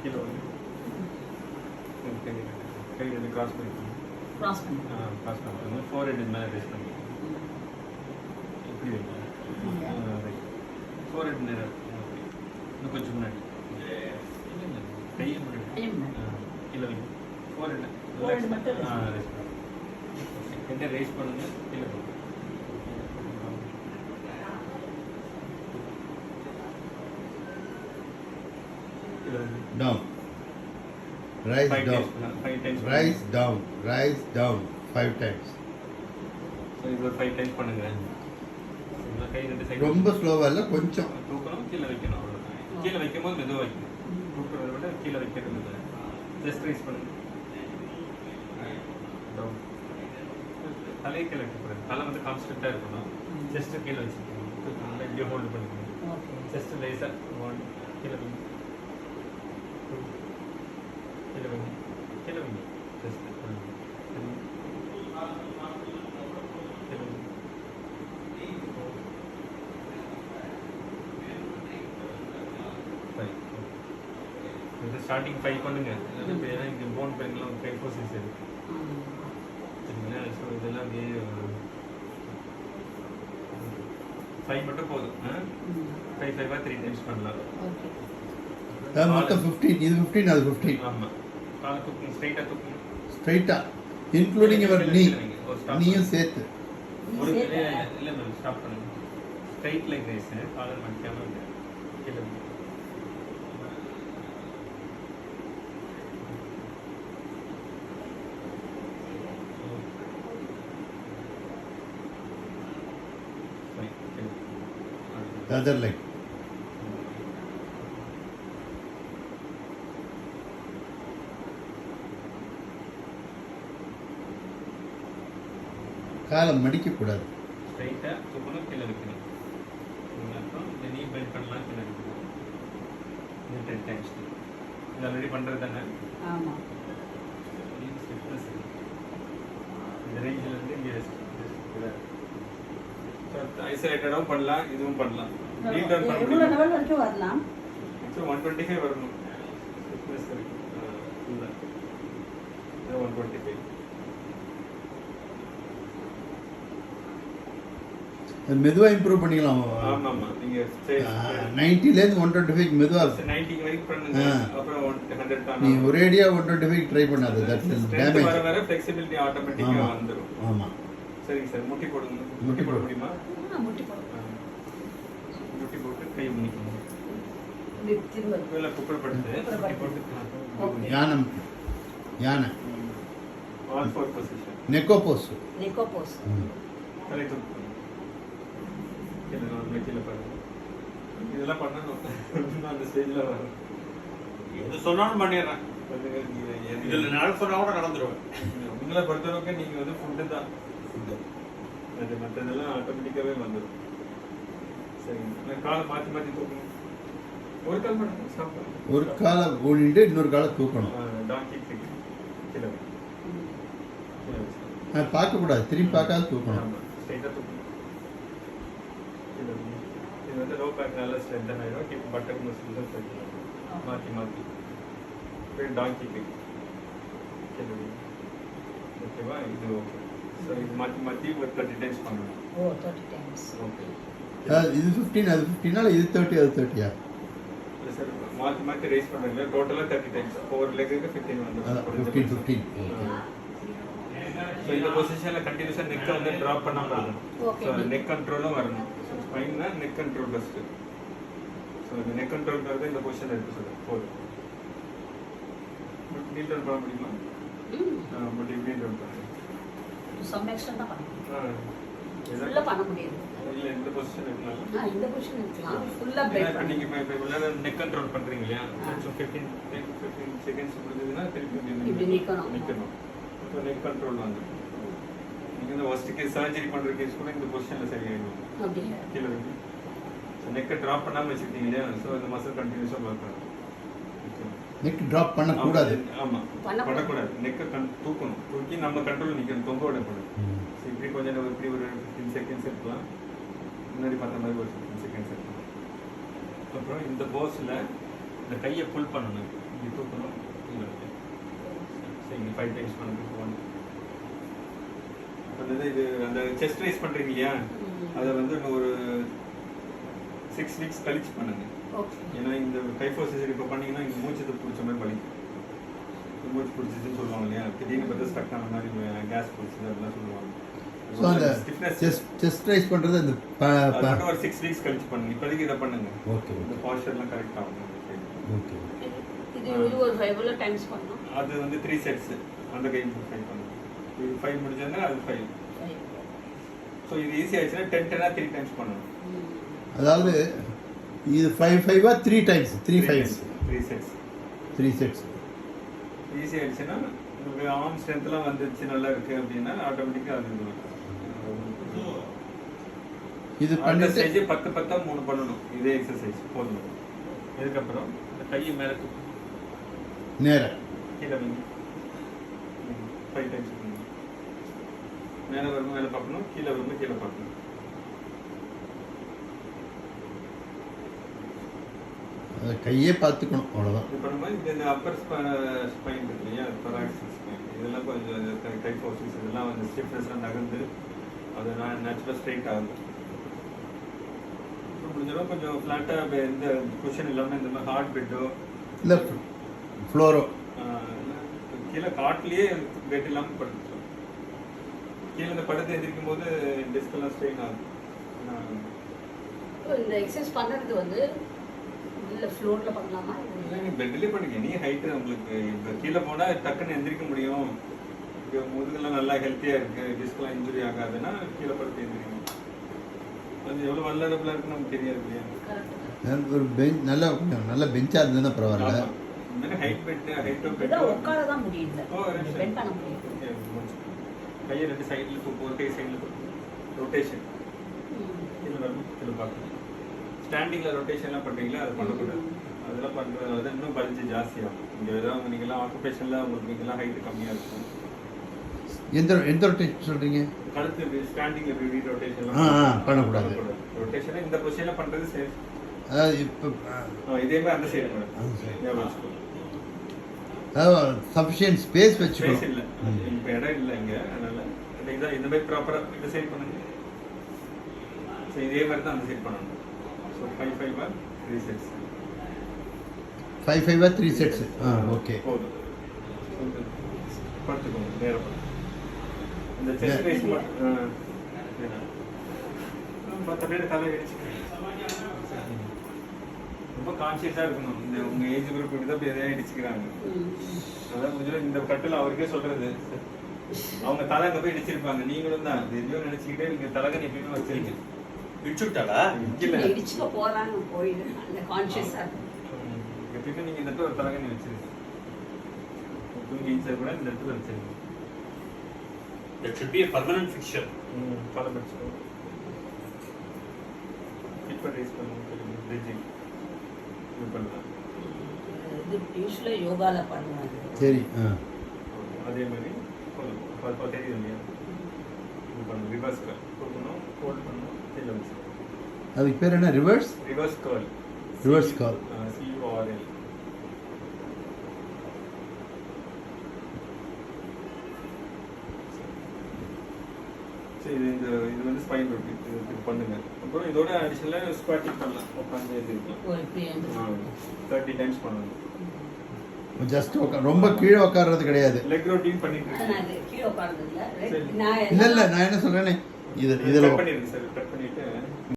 கீழே வந்து கை ரெண்டு கிராஸ் பண்ணிக்கணும். கிராஸ் பண்ணிக்கணும். ஃபோர் ஹெட் மேலே ரேஸ் பண்ணிக்கணும். இப்படி வைக்கணும். ஃபோர் ஹெட் நேரம் இன்னும் கொஞ்சம் முன்னாடி கையை முன்னாடி கீழே வைக்கணும். ஃபோர் ஹெட் ரேஸ் பண்ணுங்க. ஹெட்டை ரேஸ் பண்ணுங்க. கீழே வைக்கணும். Down. Rise down. 5 times. Rise down. Rise down. 5 times. So இது 5 times பண்ணுங்க. கை ரெண்டு சைடு ரொம்ப ஸ்லோவா இல்ல, கொஞ்சம் தூக்கணும். கீழே வைக்கணும். அவ்வளவுதான். கீழே வைக்கும்போது மெதுவா வைக்கணும். தூக்குறதை விட கீழே வைக்கிறது மெதுவா. ஜஸ்ட் ரைஸ் பண்ணுங்க. டவுன். தலையை கீழே வைக்கக்கூடாது. தலை வந்து கான்ஸ்டன்டா இருக்கணும். ஜஸ்ட் கீழே வச்சுக்கணும். இப்படியே ஹோல்டு பண்ணிக்கணும். ஜஸ்ட் லேசா ஒன் கீழே வைக்கணும். கிளம்பி ஜஸ்ட் ஸ்டார்டிங் 5 பண்ணுங்க. ஏன்னா இங்கே போன் பெயின்லாம் கைஃபோசிஸ் இருக்கு சரிங்களா. ஸோ இதெல்லாம் அப்படியே 5 மட்டும் போதும். 5 3 டைம்ஸ் பண்ணலாம். மொத்தம் 15. இது 15, அது 15. ஆமாம். காலை தூக்கணும். ஸ்ட்ரைட்டா இன்க்ளூடிங் யுவர் நீ. நீயும் சேர்த்து ஒரு இல்லை மேம் ஸ்டாப் பண்ணுங்க. Straight like rice. காலை மடிக்காம கீழே அதர் லைக். காலை மடிக்கக்கூடாது. ஸ்ட்ரைட்டாக தூக்கணும். கீழே வைக்கணும். அப்புறம் இந்த நீ பெண்ட் பண்ணலாம். கீழே வைக்கணும். இது 10 டைம்ஸ். இது ஆல்ரெடி பண்ணுறது தானே. ஆமாம். ஸ்டிஃப்னஸ் இந்த ரேஞ்சிலேருந்து இங்கே ஐசோலேட்டடாகவும் பண்ணலாம். இதுவும் பண்ணலாம். நீட் டவுன் பண்ண முடியும். லெவல் வரைக்கும் வரலாம். ஸோ 125 வரணும். ஸ்டிஃப்னஸ் இருக்கு. 125. மெதுவாக இம்ப்ரூவ் பண்ணிக்கலாம். ஆமாம். நீங்கள் 90லேருந்து 125 மெதுவாக 90 வரைக்கும் பண்ணுங்க. அப்புறம் 100 நீ ஒரேடியாக 125 ட்ரை பண்ணாது. That is damage. வர வர ஃப்ளெக்சிபிலிட்டி ஆட்டோமேட்டிக்காக வந்துடும். ஆமாம். சரிங்க சார். முட்டி போடுங்க. முட்டி போட முடியுமா? முட்டி போட்டு கை முடிக்கணும். இல்லை குப்பைப்படுத்து. முட்டி போட்டு யானை ஆல் ஃபோர் பொசிஷன். நெக்கோபோஸ். தலை தூக்கு. கீழே பாருங்க. இதெல்லாம் பண்ணணும். அந்த ஸ்டேஜில் வரும். எது சொன்னாலும் பண்ணிடுறேன். இதில் நடக்க சொன்னா கூட நடந்துருவேன். உங்களை பொறுத்தளவுக்கு நீங்கள் வந்து ஃபுட்டு தான். அது மற்றதெல்லாம் ஆட்டோமேட்டிக்காகவே வந்துடும். சரிங்க. காலை மாற்றி தூக்கணும். ஒரு கால் பண்ணுங்க. ஸ்டாப் பண்ணுங்க. ஒரு காலை ஊனிட்டு இன்னொரு காலை தூக்கணும். டாக்கி கீழே பார்க்கக்கூடாது. திரும்பி பார்க்காத தூக்கணும். ஸ்ட்ரைட்டாக தூக்கணும். இது வந்து லோ பேக் நல்லா ஸ்ட்ரென்தன் ஆகிடும். கீப் பட்டர் மசில்ஸ் வைக்கலாம். மாற்றி போய் டாங்கி கிக். ஓகேவா? இது ஓகே. ஸோ இது மாற்றி ஒரு 30 டைம்ஸ் பண்ணணும். 30 டைம்ஸ். ஓகே. இது 15, அது 15. இது 30, அது 30. இல்லை சார். மாற்றி ரைஸ் பண்ணுறீங்களா? டோட்டலாக 30 டைம்ஸ். ஒவ்வொரு லெக்குக்கு 15 வந்து 15. ஸோ இந்த பொசிஷனில் கண்டினியூஸாக நெக்கை வந்து ட்ராப் பண்ணாமல் இருக்கணும். ஸோ நெக் கண்ட்ரோலும் வரணும். ஸோ ஸ்பைன்னா நெக் கண்ட்ரோல் ஃபஸ்ட்டு. ஸோ இந்த நெக் கண்ட்ரோல்ங்கிறது இந்த பொசிஷன் எடுத்து சொல்லுங்கள். போதும். நீல் டவுன் பண்ண முடியுமா? பட் இப்படி டவுன் பண்ணுங்க. சம் எக்ஸ்டெண்ட் தான் பண்ணணும். ஃபுல்லாக பண்ண முடியாது. இல்லை இந்த பொசிஷன் இருக்கலாம். இந்த பொசிஷன் இருக்கலாம். ஃபுல்லாக பிரேக் பண்ணி நீங்கள் இப்போ இவ்வளோ நெக் கண்ட்ரோல் பண்ணுறீங்க இல்லையா? ஸோ 15 செகண்ட்ஸ் முடிஞ்சதுன்னா திருப்பி இப்படி நிற்கணும். ஸோ நெக் கண்ட்ரோல் வந்து நீங்கள் இந்த ஃபர்ஸ்ட் கேஸ் சர்ஜரி பண்ணுற கேஸ் கூட இந்த பொசிஷனில் சரியாயிடும். அப்படியே கீழே இருக்கு. ஸோ நெக்கை ட்ராப் பண்ணாமல் வச்சுக்கிட்டீங்க இல்லையா? ஸோ இந்த மசில் கண்டினியூஸாக ஒர்க் ஆகும். நெக் ட்ராப் பண்ணக்கூடாது. ஆமாம், பண்ணக்கூடாது. நெக்கை தூக்கணும். தூக்கி நம்ம கண்ட்ரோல் நிற்கணும். தொங்க விடக்கூடாது. ஸோ இப்படி கொஞ்சம் இப்படி ஒரு 15 செகண்ட்ஸ் இருக்கலாம். முன்னாடி பார்த்த மாதிரி ஒரு 15 செகண்ட்ஸ் இருக்கலாம். அப்புறம் இந்த போஸில் இந்த கையை புல் பண்ணணும், இப்படி தூக்கணும், சரி 5 டைம்ஸ் பண்ணுறது 1. இது அந்த செஸ்ட் ரைஸ் பண்ணுறீங்க இல்லையா, அதை வந்து இன்னும் ஒரு 6 வீக்ஸ் கழிச்சு பண்ணுங்க. ஓகே. ஏன்னா இந்த கைஃபோசிஸ் இப்போ பண்ணீங்கன்னா இங்கே மூச்சு பிடிச்ச மாதிரி வலிக்கும். மூச்சு பிடிச்சிச்சுன்னு சொல்லுவாங்க இல்லையா, திடீர்னு பார்த்தா ஸ்டக் ஆன மாதிரி கேஸ் பிடிச்சது அப்படிலாம் சொல்லுவாங்க. ஸோ அந்த செஸ்ட் ரைஸ் பண்ணுறது அந்த ஒரு 6 வீக்ஸ் கழிச்சு பண்ணுங்க. இப்போதைக்கு இதை பண்ணுங்க. ஓகே இந்த பாஸ்டர்லாம் கரெக்ட் ஆகும். ஓகே. இது ஒரு 5 டைம்ஸ் பண்ணணும். அது வந்து 3 செட்ஸ். அந்த கை 5 பண்ணுங்க. இது 5 முடிஞ்சதுன்னா அது 5. ஸோ இது ஈஸி ஆயிடுச்சுன்னா 10 3 டைம்ஸ் பண்ணணும். அதாவது இது 5 3 டைம்ஸ் 3 5 3 செட்ஸ் 3 செட்ஸ். ஈஸி ஆயிடுச்சுன்னா உங்களுக்கு ஆர்ம் ஸ்ட்ரென்த்லாம் வந்துருச்சு, நல்லா இருக்கு அப்படின்னா ஆட்டோமேட்டிக்காக அது இது அந்த பண்ணிட்டு ஸ்டேஜ் 10 10 3 பண்ணணும். இதே எக்ஸசைஸ் போதும். இதுக்கப்புறம் இந்த கையை மேலே தூக்கணும், நேரா கீழே வந்து 5 டைம்ஸ் பண்ணணும். மேலே வரும்போது மேலே பார்க்கணும், கீழே வரும்போது கீழே பார்க்கணும். அதை கையே பார்த்துக்கணும், அவ்வளோதான். இது பண்ணும்போது இந்த அப்பர் ஸ்பைன் இருக்கு இல்லையா, thoracic spine, இதெல்லாம் கொஞ்சம் கைஃபோசிஸ் இதெல்லாம் வந்து ஸ்டிஃப்னஸ்லாம் நகர்ந்து அது நேச்சுரலாக ஸ்ட்ரைட் ஆகுது. முடிஞ்சாலும் கொஞ்சம் ஃப்ளாட்டாக எந்த குஷன் இல்லாமல் இந்த மாதிரி ஹார்ட் பெட்டோ இல்லை ஃப்ளோரோ கீழே காட்டிலேயே பெட் இல்லாமல் படுத்துச்சோம். கீழே இந்த படுத்து எந்திரிக்கும் போது டிஸ்கெல்லாம் ஸ்ட்ரெயின் ஆகும். இந்த எக்ஸசைஸ் பண்ணுறது வந்து இல்லை ஃப்ளோரில் பண்ணலாமா? பெட்லேயே பண்ணுங்க. நீ ஹைட்டு உங்களுக்கு இப்போ கீழே போனால் டக்குன்னு எந்திரிக்க முடியும். இப்போ முதுகெல்லாம் நல்லா ஹெல்த்தியாக இருக்குது, டிஸ்கெல்லாம் இன்ஜுரி ஆகாதுன்னா கீழே படுத்து எந்திரிக்கணும். அது எவ்வளோ வல்லரபுளாக இருக்குன்னு நமக்கு தெரியாது இல்லையா. ஒரு பெஞ்ச் நல்ல பெஞ்சாக இருந்ததுன்னா பரவாயில்ல. இந்த மாதிரி ஹைட் பெட்டு ஹைட்டோ பெட்டோ இதான் உட்கார தான் முடியல, பெண்ட் பண்ண முடியும். கையை 2 சைடில் ஒரு கை சைடில் ரொட்டேஷன் கீழே வரணும், கீழே பார்க்கணும். ஸ்டாண்டிங்கில் ரொட்டேஷன்லாம் பண்ணுறீங்களா, அது பண்ணக்கூடாது. அதெல்லாம் பண்ணுறது வந்து இன்னும் பலிச்சு ஜாஸ்தியாகும். இங்கே ஏதாவது நீங்கள்லாம் ஆக்குபேஷனில் உங்களுக்கு நீங்கள்லாம் ஹைட்டு கம்மியாக இருக்கும். எந்த ரொட்டேஷன் சொல்கிறீங்க? கழுத்து இப்படி ஸ்டாண்டிங்கில் இப்படி ரொட்டேஷன்லாம் பண்ணக்கூடாது. ரொட்டேஷனை இந்த பொசிஷனில் பண்ணுறது சேஃப். அதாவது இப்போ இதே மாதிரி அந்த சைடு ஞாபகம் அதாவது சஃபிஷியன்ட் ஸ்பேஸ் ஸ்பேஸ் வச்சுக்கணும். இல்லை, இப்போ இடம் இல்லை இங்கே, அதனால இதான் இந்த மாதிரி ப்ராப்பராக இந்த சைட் பண்ணுங்க. ஸோ இதே மாதிரி தான் அந்த சைட் பண்ணணும். So 5 5 3 sets 5 5 3 sets. ஓகே. போதும். படுத்துக்கோங்க, நேராக படுத்து. இந்த செஸ்ட் ரைஸ் மட்டும் மற்றபடி தலை அடிச்சுக்கணும். ரொம்ப கான்சியஸாக இருக்கணும். இந்த உங்கள் ஏஜ் குரூப் இப்படி தான் எதையும் அடிச்சுக்கிறாங்க. அதான் கொஞ்சம் இந்த கட்டில் அவருக்கே சொல்கிறது, அவங்க தலை அங்கே போய் இடிச்சிருப்பாங்க. நீங்களும் தான் எதையோ நினச்சிக்கிட்டே நீங்கள் தலைகன் எப்பயுமே வச்சிருக்கீங்க. இடிச்சுட்டாளா? இடிச்சுக்க போறாங்க போயிடு அந்த கான்ஷியஸா எப்பயுமே நீங்கள் இந்த இடத்துல ஒரு தலைகனி வச்சிருக்கீங்க. தூங்கி ஈஸியாக கூட இந்த இடத்துல வச்சிருக்கீங்க. That should be a permanent fixture. தலை படிச்சுக்கோ, இப்போ ரைஸ் பண்ணுவோம், பிரிட்ஜிங் இது பண்ணலாம். இது யூஸ்வலாக யோகால பண்ணுவாங்க. சரி. அதே மாதிரி தெரியுது இல்லையா, இது பண்ணணும். ரிவர்ஸ் கர்ல் கொடுக்கணும், ஹோல்ட் பண்ணணும், கீழே வச்சுக்கணும். அதுக்கு பேர் என்ன? Reverse reverse curl. Reverse curl. CURL. சரி, இது வந்து ஸ்பைன் ரொட்டேட் இது பண்ணுங்க. அப்புறம் இதோட அடிஷனலாக ஸ்குவாட்டிங் பண்ணலாம். உட்காந்து எழுதிருக்கலாம். 30 டைம்ஸ் பண்ணணும். ஜஸ்ட் ரொம்ப கீழே உட்கார்றது கிடையாது. லெக் ரொட்டேட் பண்ணிட்டு இருக்கேன். கீழே உட்கார்றது இல்லை. இல்லை நான் என்ன சொல்கிறேன்னே இதில் கட் பண்ணிடுங்க சார். கட் பண்ணிட்டு